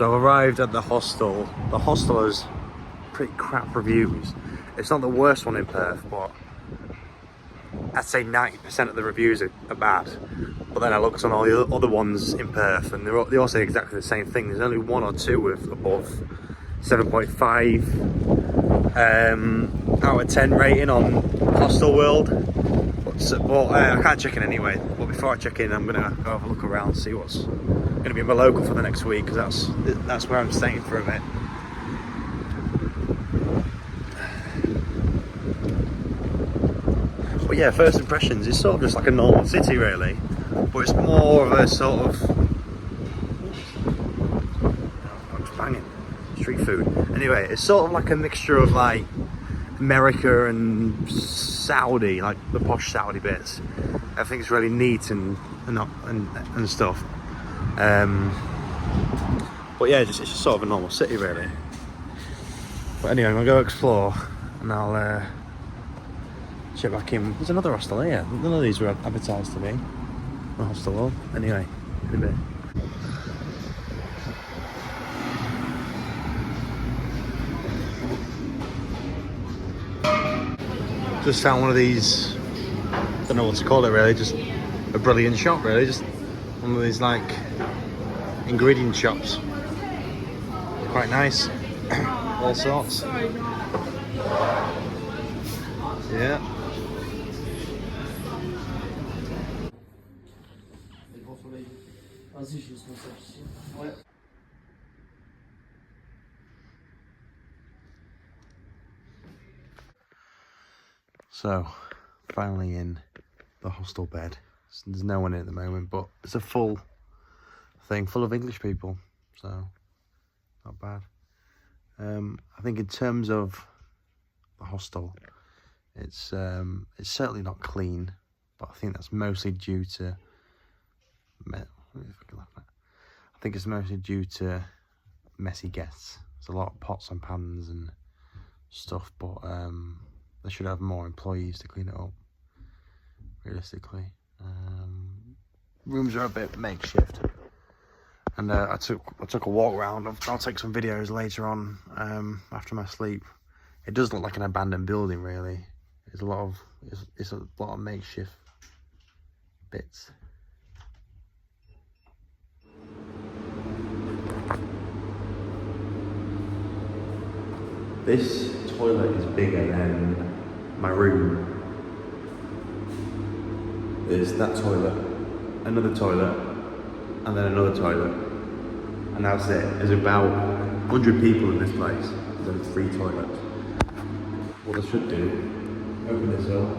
So I've arrived at the hostel. The hostel has pretty crap reviews. It's not the worst one in Perth, but I'd say 90% of the reviews are bad. But then I looked on all the other ones in Perth and they all say exactly the same thing. There's only one or two with above 7.5 out of 10 rating on Hostel World. But I can't check in anyway. But before I check in, I'm gonna go have a look around, see what's gonna be my local for the next week, because that's where I'm staying for a bit. But yeah, first impressions, it's sort of just like a normal city really, but it's more of a sort of, I'm just banging, street food. Anyway, it's sort of like a mixture of like America and Saudi, like the posh Saudi bits. Everything's really neat and stuff. But yeah, it's just sort of a normal city really. But anyway, I'm gonna go explore and I'll check back in. There's another hostel here. None of these were advertised to me. A hostel hall. Anyway, in a bit. Just found one of these, don't know what to call it really, just a brilliant shop really, just one of these like ingredient shops. Quite nice, all sorts. Yeah. So, finally in the hostel bed. There's no one in at the moment, but it's a full thing, full of English people, so not bad. I think in terms of the hostel, it's certainly not clean, but I think that's mostly due to, I think it's mostly due to messy guests. There's a lot of pots and pans and stuff, but they should have more employees to clean it up, realistically. Rooms are a bit makeshift, and I took a walk around. I'll take some videos later on after my sleep. It does look like an abandoned building really. It's a lot of makeshift bits. This toilet is bigger than my room. There's that toilet, another toilet, and then another toilet. And that's it. There's about 100 people in this place. There's 3 toilets. What I should do, open this up,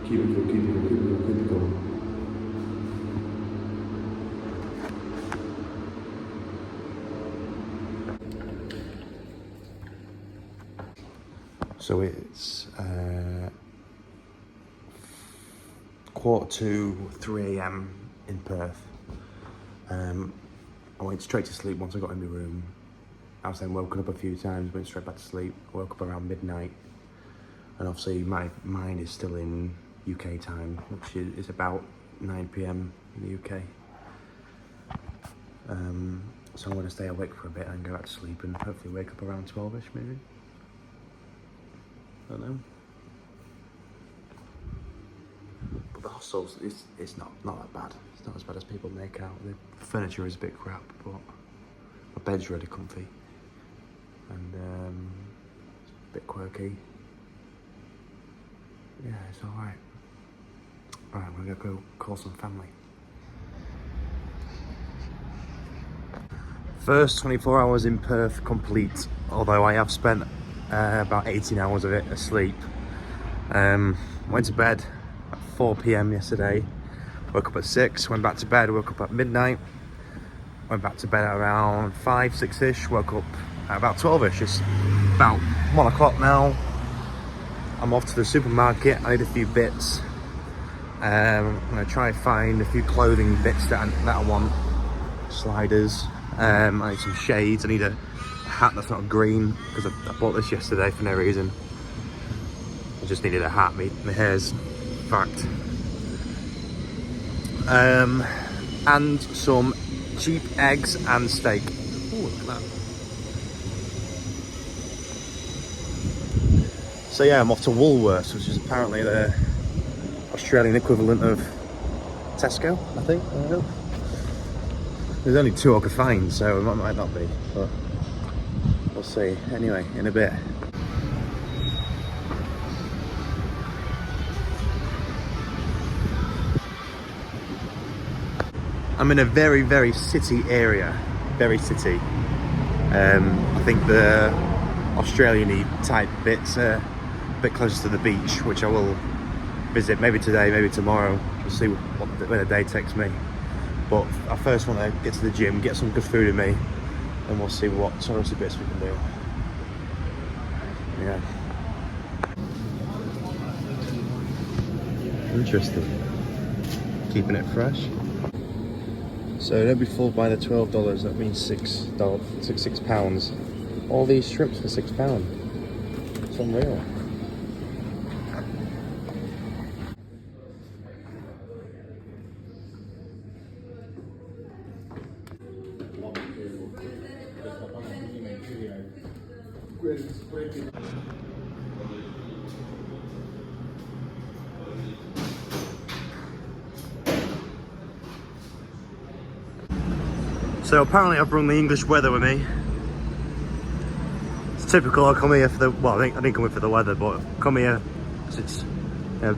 keep it cool. So it's 2:45 AM in Perth. I went straight to sleep once I got in my room. I was then woken up a few times, went straight back to sleep. I woke up around midnight, and obviously my mind is still in UK time, which is about 9 PM in the UK. So I'm going to stay awake for a bit and go back to sleep and hopefully wake up around 12ish maybe. I don't know. But the hostels, it's not that bad. It's not as bad as people make out. The furniture is a bit crap, but my bed's really comfy. And it's a bit quirky. Yeah, it's alright. Alright, I'm gonna go call some family. First 24 hours in Perth complete, although I have spent about 18 hours of it asleep. Went to bed at 4 PM yesterday, woke up at 6, went back to bed, woke up at midnight, went back to bed at around 5, 6ish, woke up at about 12ish. It's about 1 o'clock now. I'm off to the supermarket. I need a few bits. I'm gonna try and find a few clothing bits that I want. Sliders, I need some shades, I need a hat that's not green, because I bought this yesterday for no reason. I just needed a hat, my hair's fucked. And some cheap eggs and steak. Ooh, Look at that. So yeah, I'm off to Woolworths, which is apparently the Australian equivalent of Tesco, I think. I don't know. There's only 2 I could find, so it might not be, but we'll see. Anyway, in a bit. I'm in a very, very city area. Very city. I think the Australian-y type bits are a bit closer to the beach, which I will visit maybe today, maybe tomorrow. We'll see where the day takes me. But I first want to get to the gym, get some good food in me, and we'll see what touristy bits we can do. Yeah. Interesting. Keeping it fresh. So don't be fooled by the $12. That means £6. All these shrimps for £6. It's unreal. So apparently I've brought the English weather with me. It's typical, I come here for the, well, I didn't come here for the weather, but I come here because it's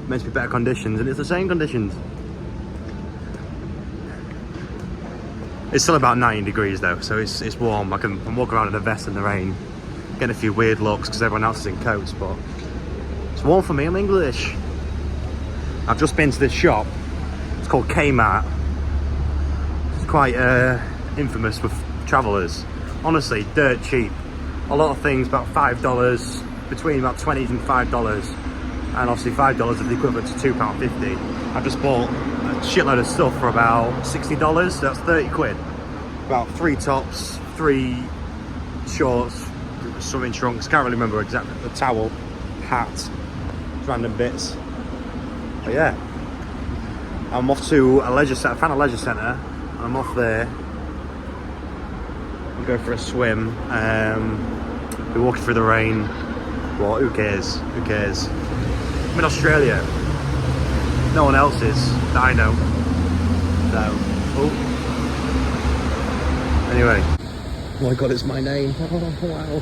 meant to be better conditions, and it's the same conditions. It's still about 90 degrees though, so it's warm. I'm walking around in a vest in the rain, getting a few weird looks because everyone else is in coats, but it's warm for me, I'm English. I've just been to this shop, it's called Kmart. It's quite infamous with travellers. Honestly, dirt cheap. A lot of things about $5, between about 20s and $5. And obviously $5 is the equivalent to £2.50. I've just bought a shitload of stuff for about $60, so that's 30 quid. About 3 tops, 3 shorts, swimming trunks, can't really remember exactly, the towel, hat, random bits. But yeah, I'm off to a leisure centre, I found a leisure centre, I'm off there. I'll go for a swim, be walking through the rain. Well, who cares, who cares? I'm in Australia. No one else is, that I know. So, oh. Anyway. Oh my god, it's my name. Oh, wow.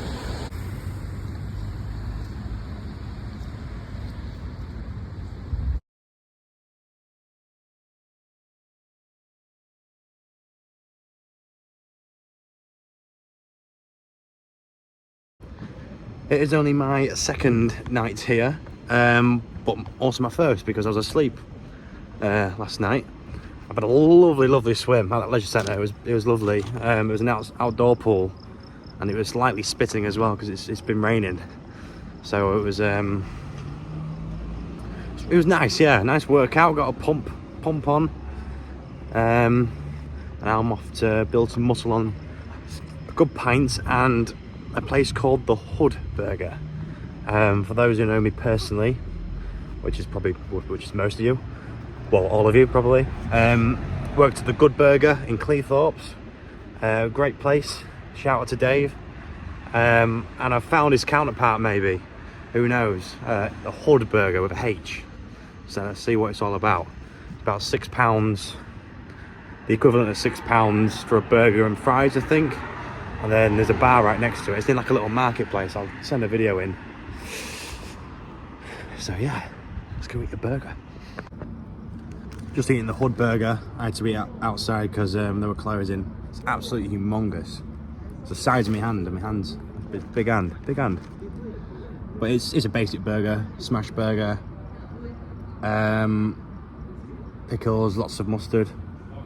It is only my second night here, but also my first because I was asleep last night. I've had a lovely swim at that leisure centre. It was lovely. It was an outdoor pool, and it was slightly spitting as well because it's been raining. So it was nice, yeah, nice workout. Got a pump on, and I'm off to build some muscle on a good pint and a place called the Hood Burger. For those who know me personally, which is most of you, well, all of you probably, worked at the Good Burger in Cleethorpes. Great place, shout out to Dave. And I've found his counterpart, maybe, who knows, the Hood Burger with a H. So let's see what it's all about. It's about £6, the equivalent of £6 for a burger and fries, I think. And then there's a bar right next to it. It's in like a little marketplace. I'll send a video in. So yeah, let's go eat a burger. Just eating the Hood Burger. I had to eat outside because they were closing. It's absolutely humongous. It's the size of my hand, and my hand's big hand. But it's a basic burger, smash burger. Pickles, lots of mustard.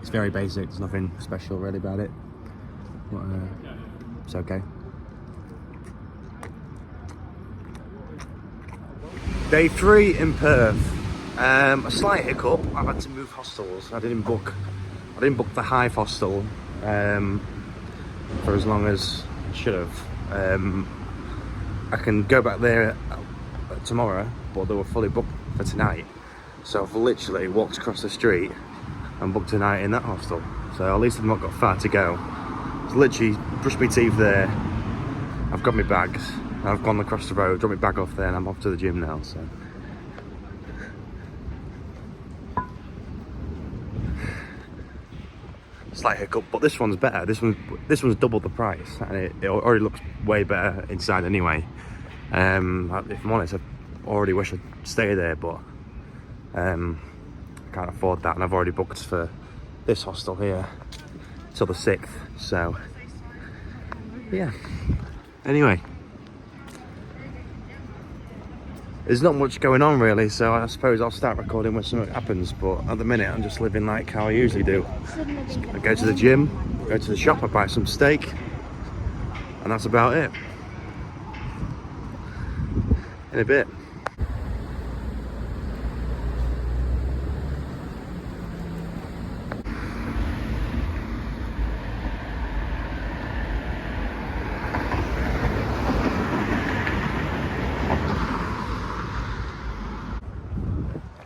It's very basic. There's nothing special really about it. But, it's okay. Day 3 in Perth. A slight hiccup. I've had to move hostels. I didn't book the Hive hostel for as long as I should have. I can go back there tomorrow, but they were fully booked for tonight. So I've literally walked across the street and booked a night in that hostel. So at least I've not got far to go. It's literally brushed my teeth there. I've got my bags. I've gone across the road, dropped my bag off there, and I'm off to the gym now. So slight hiccup, but this one's better. This one's double the price, and it already looks way better inside anyway. If I'm honest, I already wish I'd stay there, but I can't afford that, and I've already booked for this hostel here till the 6th. So yeah. Anyway, there's not much going on really, so I suppose I'll start recording when something happens, but at the minute I'm just living like how I usually do. I go to the gym, go to the shop, I buy some steak, and that's about it. In a bit.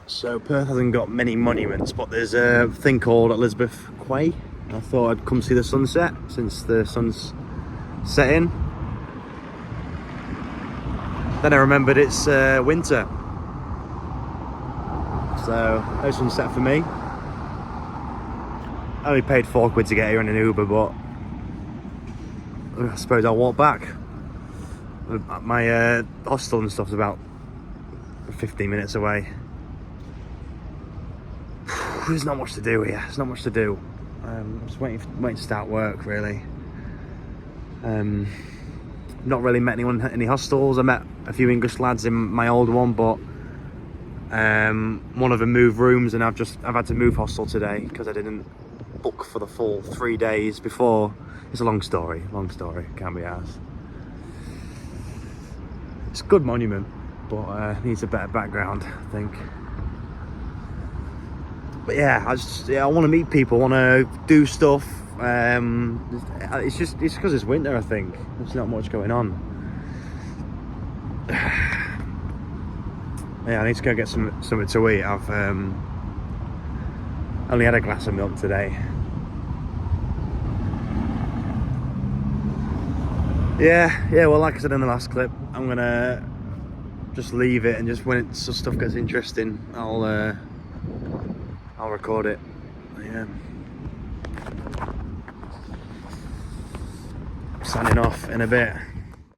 So Perth hasn't got many monuments, but there's a thing called Elizabeth Quay. I thought I'd come see the sunset since the sun's setting. Then I remembered it's winter. So no sunset for me. I only paid £4 to get here in an Uber, but I suppose I'll walk back. My hostel and stuff's about 15 minutes away. There's not much to do here. There's not much to do. I'm just waiting to start work really. Not really met anyone at any hostels. I met a few English lads in my old one, but one of them moved rooms, and I've had to move hostel today because I didn't book for the full 3 days before. It's a long story. Can't be arsed. It's a good monument, but needs a better background, I think. But yeah, I want to meet people, want to do stuff. It's because it's winter, I think. There's not much going on. Yeah, I need to go get something to eat. I've only had a glass of milk today. Yeah. Well, like I said in the last clip, I'm gonna just leave it, and just when stuff gets interesting, I'll record it. Yeah. Signing off in a bit.